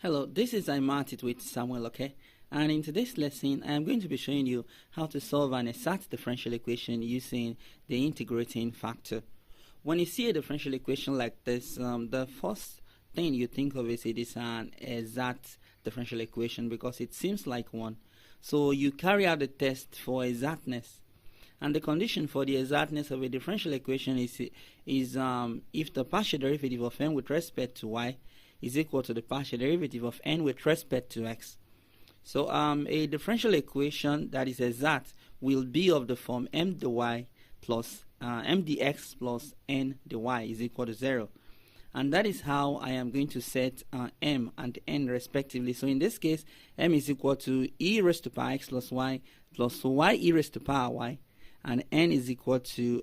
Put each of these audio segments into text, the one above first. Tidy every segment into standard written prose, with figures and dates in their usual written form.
Hello, this is I'm at it with Samuel, okay? And in today's lesson, I am going to be showing you how to solve an exact differential equation using the integrating factor. When you see a differential equation like this, the first thing you think of is it is an exact differential equation because it seems like one. So you carry out the test for exactness. And the condition for the exactness of a differential equation is if the partial derivative of n with respect to y is equal to the partial derivative of n with respect to x. So a differential equation that is exact will be of the form m dy plus m dx plus n dy is equal to 0. And that is how I am going to set m and n respectively. So in this case, m is equal to e raised to power x plus y e raised to power y, and n is equal to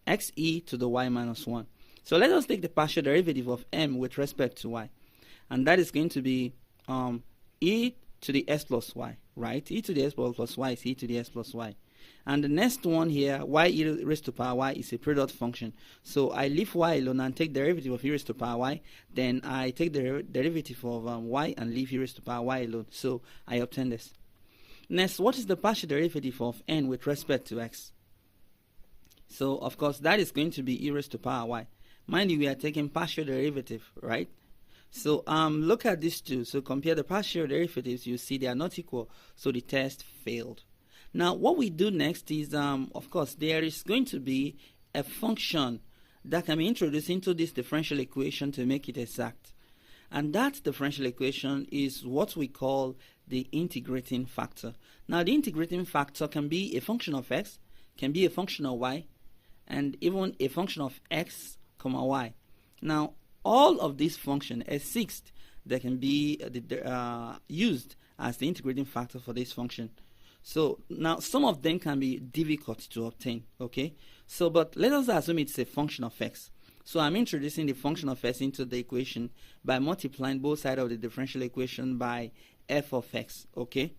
xe to the y minus 1. So let us take the partial derivative of m with respect to y. And that is going to be e to the s plus y, right? E to the s plus y is e to the s plus y. And the next one here, y e raised to power y, is a product function. So I leave y alone and take the derivative of e raised to power y. Then I take the derivative of y and leave e raised to power y alone. So I obtain this. Next, what is the partial derivative of n with respect to x? So, of course, that is going to be e raised to power y. Mind you, we are taking partial derivative, right? So, look at these two. So, compare the partial derivatives. You see they are not equal. So, the test failed. Now, what we do next is, of course, there is going to be a function that can be introduced into this differential equation to make it exact. And that differential equation is what we call the integrating factor. Now, the integrating factor can be a function of x, can be a function of y, and even a function of x, comma y. Now, all of these functions exist that can be used as the integrating factor for this function. So now some of them can be difficult to obtain, okay? So, but let us assume it's a function of x. So I'm introducing the function of x into the equation by multiplying both sides of the differential equation by f of x, okay?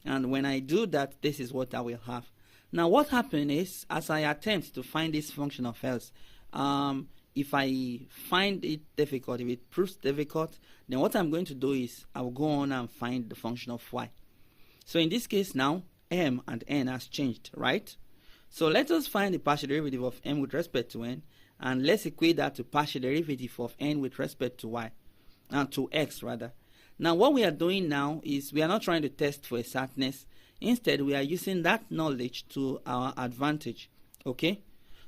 And when I do that, this is what I will have. Now what happens is, as I attempt to find this function of x, if I find it difficult, if it proves difficult, then what I'm going to do is I will go on and find the function of y. So in this case now, m and n has changed, right? So let us find the partial derivative of m with respect to n, and let's equate that to partial derivative of n with respect to y, to x rather. Now what we are doing now is we are not trying to test for exactness. Instead, we are using that knowledge to our advantage, okay?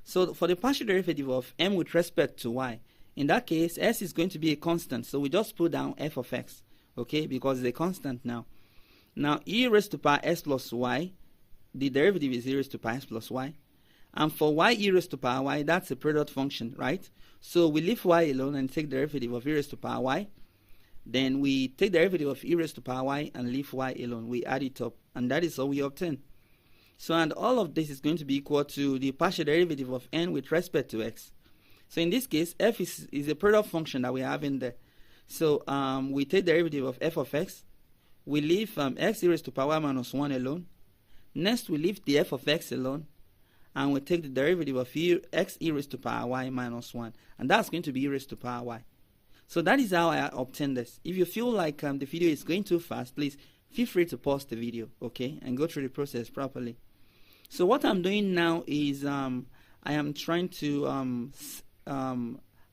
So for the partial derivative of m with respect to y, in that case, s is going to be a constant. So we just put down f of x, okay, because it's a constant now. Now, e raised to power s plus y, the derivative is e raised to power s plus y. And for y e raised to power y, that's a product function, right? So we leave y alone and take the derivative of e raised to power y. Then we take the derivative of e raised to power y and leave y alone. We add it up, and that is all we obtain. So, and all of this is going to be equal to the partial derivative of n with respect to x. So in this case, f is a product function that we have in there. So we take the derivative of f of x. We leave x e raised to power minus 1 alone. Next, we leave the f of x alone. And we take the derivative of x e raised to power y minus 1. And that's going to be e raised to power y. So that is how I obtain this. If you feel like the video is going too fast, please feel free to pause the video, okay, and go through the process properly. So what I'm doing now is I am trying to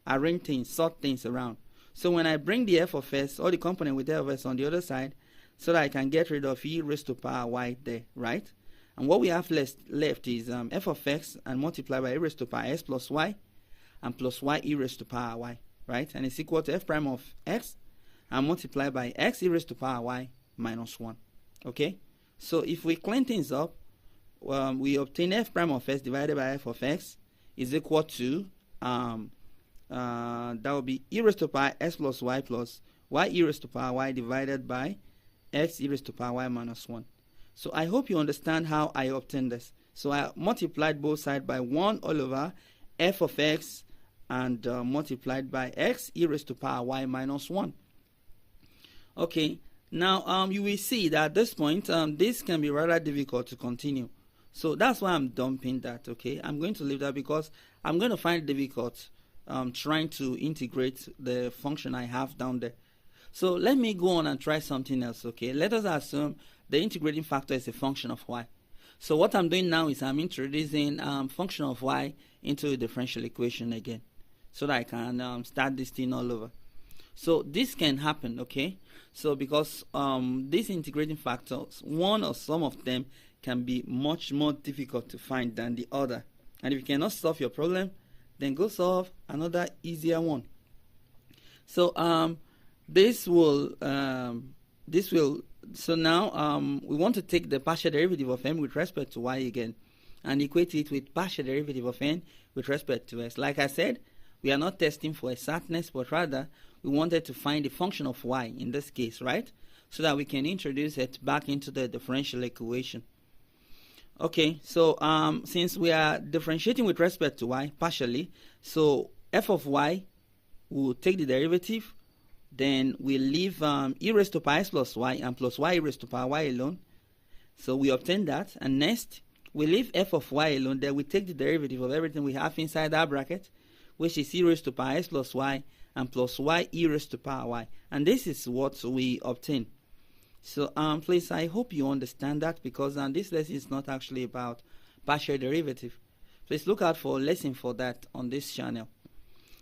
arrange things, sort things around. So when I bring the f of s, all the component with f of s on the other side, so that I can get rid of e raised to power y there, right? And what we have left is f of x and multiply by e raised to power s plus y and plus y e raised to power y, right? And it's equal to f prime of x and multiply by x e raised to power y minus 1, okay? So if we clean things up, we obtain f prime of s divided by f of x is equal to, that will be e raised to power s plus y e raised to power y divided by x e raised to power y minus 1. So I hope you understand how I obtained this. So I multiplied both sides by 1 all over f of x and multiplied by x e raised to power y minus 1. Okay, now you will see that at this point, this can be rather difficult to continue. So that's why I'm dumping that, okay? I'm going to leave that because I'm going to find it difficult trying to integrate the function I have down there. So let me go on and try something else, okay? Let us assume the integrating factor is a function of y. So what I'm doing now is I'm introducing function of y into a differential equation again, so that I can start this thing all over. So this can happen, okay? So because these integrating factors, one or some of them can be much more difficult to find than the other. And if you cannot solve your problem, then go solve another easier one. So this will so now we want to take the partial derivative of n with respect to y again and equate it with partial derivative of n with respect to s. Like I said, we are not testing for exactness, but rather we wanted to find the function of y in this case, right? So that we can introduce it back into the differential equation. Okay, so since we are differentiating with respect to y partially, so f of y will take the derivative, then we leave e raised to power x plus y and plus y e raised to power y alone. So we obtain that, and next we leave f of y alone, then we take the derivative of everything we have inside that bracket, which is e raised to power x plus y and plus y e raised to power y, and this is what we obtain. So please, I hope you understand that, because this lesson is not actually about partial derivative. Please look out for a lesson for that on this channel.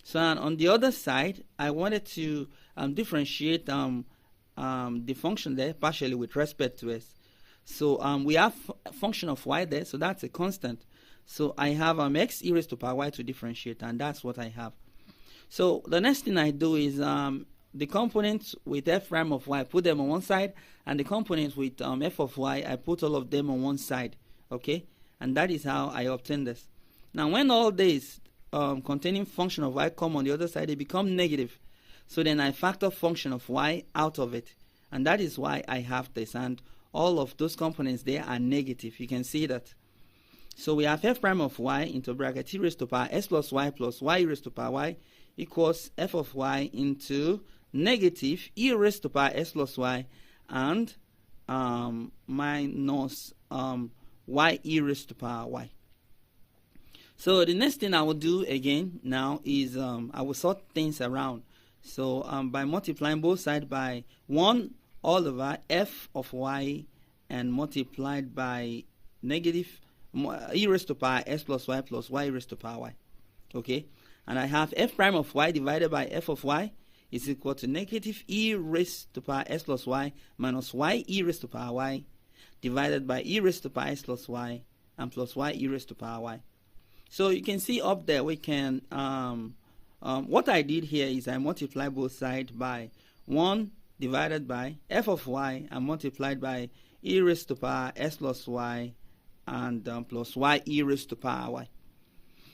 So on the other side, I wanted to differentiate the function there partially with respect to s. So we have a function of y there, so that's a constant. So I have x e raised to power y to differentiate, and that's what I have. So the next thing I do is the components with f prime of y, I put them on one side, and the components with f of y, I put all of them on one side, okay? And that is how I obtain this. Now when all these containing function of y come on the other side, they become negative. So then I factor function of y out of it, and that is why I have this, and all of those components there are negative. You can see that. So we have f prime of y into bracket e raised to power s plus y e raised to power y equals f of y into negative e raised to power s plus y and minus y e raised to power y. So the next thing I will do again now is I will sort things around. So by multiplying both sides by 1 all over f of y and multiplied by negative e raised to power s plus y e raised to power y. Okay, and I have f prime of y divided by f of y is equal to negative e raised to power s plus y minus y e raised to power y divided by e raised to power s plus y and plus y e raised to power y. So you can see up there we can what I did here is I multiply both sides by 1 divided by f of y and multiplied by e raised to power s plus y and plus y e raised to power y.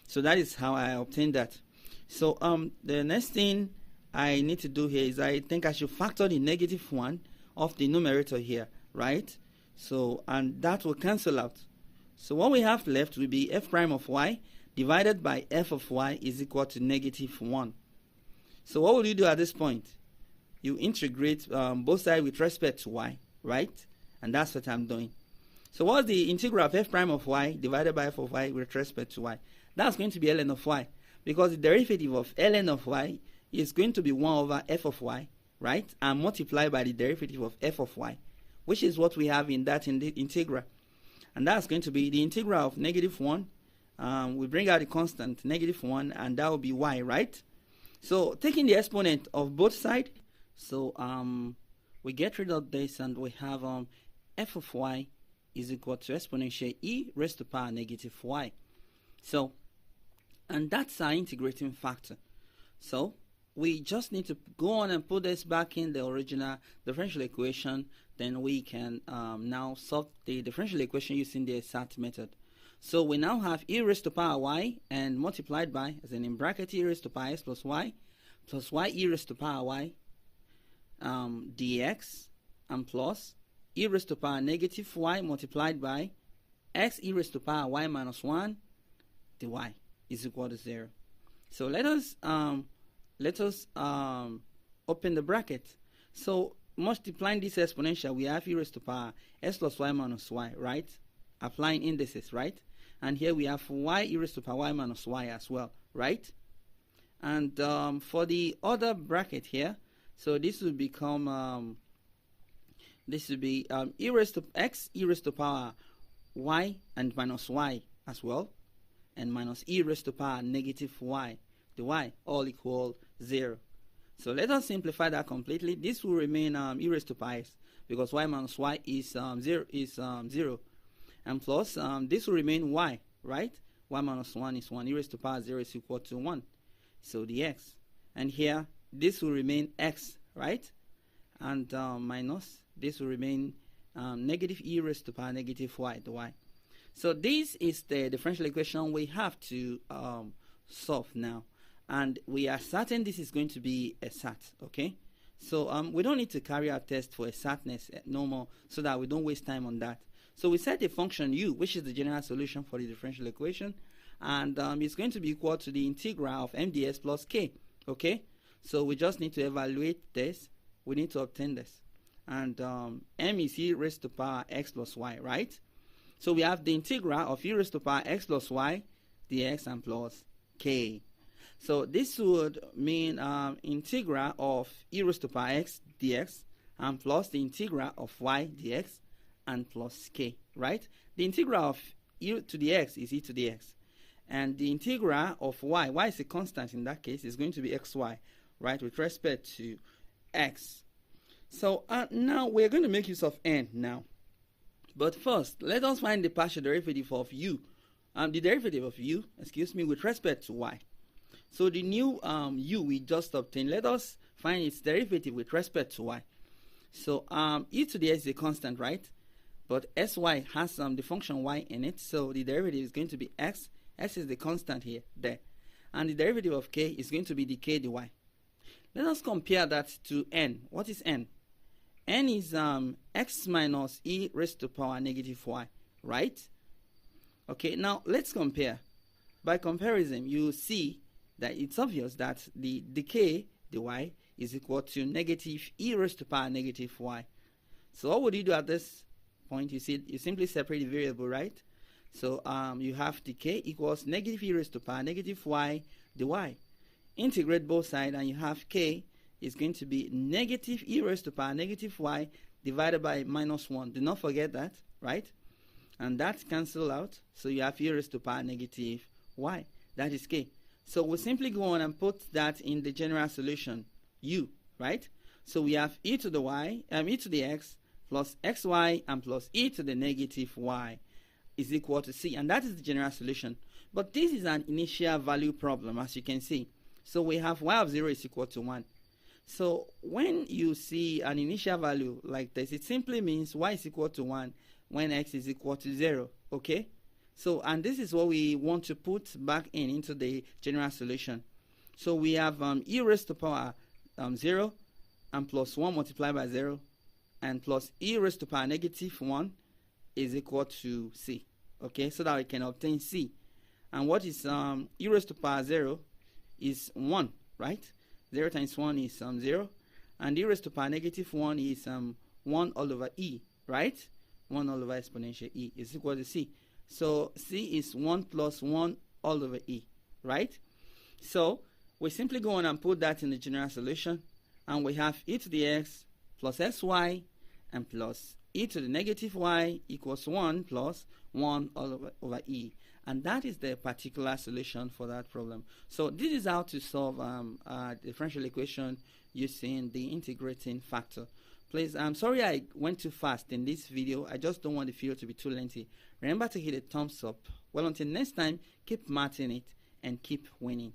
So that is how I obtained that. So the next thing I need to do here is I think I should factor the negative 1 of the numerator here, right? So, and that will cancel out. So what we have left will be f prime of y divided by f of y is equal to negative 1. So what will you do at this point? You integrate both sides with respect to y, right? And that's what I'm doing. So what's the integral of f prime of y divided by f of y with respect to y? That's going to be ln of y, because the derivative of ln of y is going to be 1 over f of y, right? And multiplied by the derivative of f of y, which is what we have in that integral. And that's going to be the integral of negative 1. We bring out the constant, negative 1, and that will be y, right? So taking the exponent of both sides, so we get rid of this, and we have f of y is equal to exponential e raised to power negative y. So, and that's our integrating factor. So we just need to go on and put this back in the original differential equation. Then we can now solve the differential equation using the exact method. So we now have e raised to power y and multiplied by, as in bracket, e raised to power x plus y e raised to power y dx, and plus e raised to power negative y multiplied by x e raised to power y minus 1 dy is equal to 0. So let us open the bracket. So multiplying this exponential, we have e raised to power s plus y minus y, right? Applying indices, right? And here we have y e raised to power y minus y as well, right? And for the other bracket here, So this will become this will be e raised to x e raised to power y and minus y as well, and minus e raised to power negative y, the y, all equal 0. So let us simplify that completely. This will remain e raised to power x, because y minus y is 0, and plus this will remain y, right? Y minus 1 is 1, e raised to power 0 is equal to 1, so the x. And here this will remain x, right? And minus this will remain negative e raised to power negative y, the y. So this is the differential equation we have to solve now, and we are certain this is going to be a SAT. Okay, so we don't need to carry out test for exactness no more, so that we don't waste time on that. So we set the function u, which is the general solution for the differential equation, and it's going to be equal to the integral of m ds plus k. Okay, so we just need to evaluate this. We need to obtain this, and m is e raised to power x plus y, right? So we have the integral of e raised to power x plus y dx and plus k. So this would mean integral of e raised to power x dx and plus the integral of y dx and plus k, right? The integral of e to the x is e to the x, and the integral of y is a constant in that case, is going to be xy, right, with respect to x. So now we're going to make use of n now. But first, let us find the partial derivative of u, the derivative of u, with respect to y. So the new u we just obtained, let us find its derivative with respect to y. So e to the x is a constant, right? But sy has the function y in it, so the derivative is going to be x. X is the constant here, there. And the derivative of k is going to be the k dy. Let us compare that to n. What is n? N is x minus e raised to power negative y, right? Okay, now let's compare. By comparison, you see that it's obvious that the k dy is equal to negative e raised to power negative y. So what would you do at this point? You see, you simply separate the variable, right? So you have the k equals negative e raised to power negative y dy. Integrate both sides, and you have k is going to be negative e raised to power negative y divided by minus 1. Do not forget that, right? And that cancel out, so you have e raised to power negative y. That is k. So we'll simply go on and put that in the general solution, u, right? So we have e to the y, e to the x plus xy and plus e to the negative y is equal to c, and that is the general solution. But this is an initial value problem, as you can see. So we have y of 0 is equal to 1. So when you see an initial value like this, it simply means y is equal to 1 when x is equal to 0, okay? So, and this is what we want to put back into the general solution. So we have e raised to power 0 and plus 1 multiplied by 0 and plus e raised to power negative 1 is equal to c, okay? So that we can obtain c. And what is e raised to power 0 is 1, right? 0 times 1 is 0, and e raised to power negative 1 is 1 all over e, right? 1 all over exponential e is equal to c. So c is 1 plus 1 all over e, right? So we simply go on and put that in the general solution, and we have e to the x plus sy and plus e to the negative y equals 1 plus 1 all over e. And that is the particular solution for that problem. So this is how to solve a differential equation using the integrating factor. Please, I'm sorry I went too fast in this video. I just don't want the video to be too lengthy. Remember to hit a thumbs up. Well, until next time, keep marking it and keep winning.